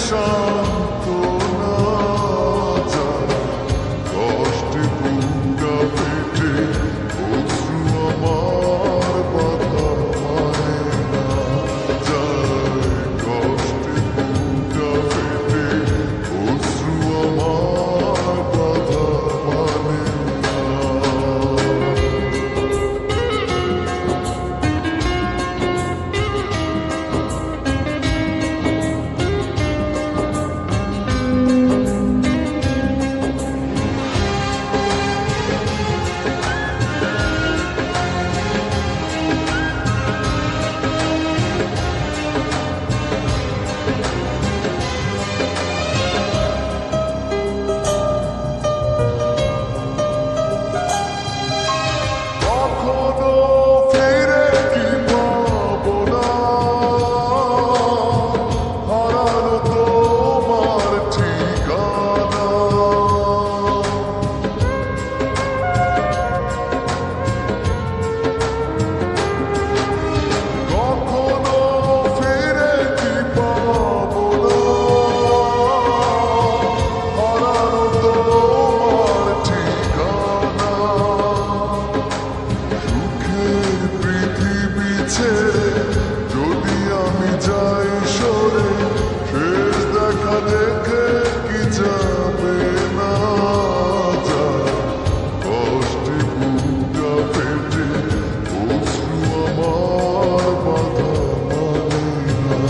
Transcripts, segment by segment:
সান্ত্বনা যায়, কষ্টে বুকটা পেটে অশ্রু আমার বাধা মানে না যায়, কষ্টে বুকটা পেটে অশ্রু আমার বাধা মানে না। কখনো ফিরে কি পাবো না হারানো তোমার ঠিকানা, কখনো ফিরে কি পাবো না হারানো তোমার ঠিকানা, সুখের পৃথিবী ছেড়ে যদি আমি যাই সরে, শেষ দেখা দেখে কি যাবে না যায়, কষ্টে বুকটা পেটে অশ্রু আমার বাধা মানে না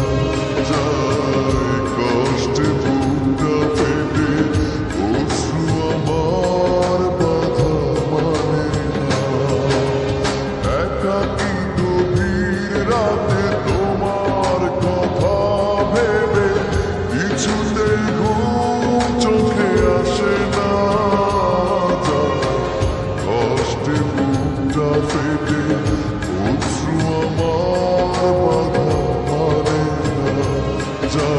যায়, কষ্টে বুকটা পেটে অশ্রু আমার বাধা মানে না। একাকী গভীর রাতে তোমার কথা ভেবে কিছুতেই ঘুম চোখে আসে না যায়, কষ্টে বুকটা ফেটে অশ্রু আমার বাধা মানে না যায়।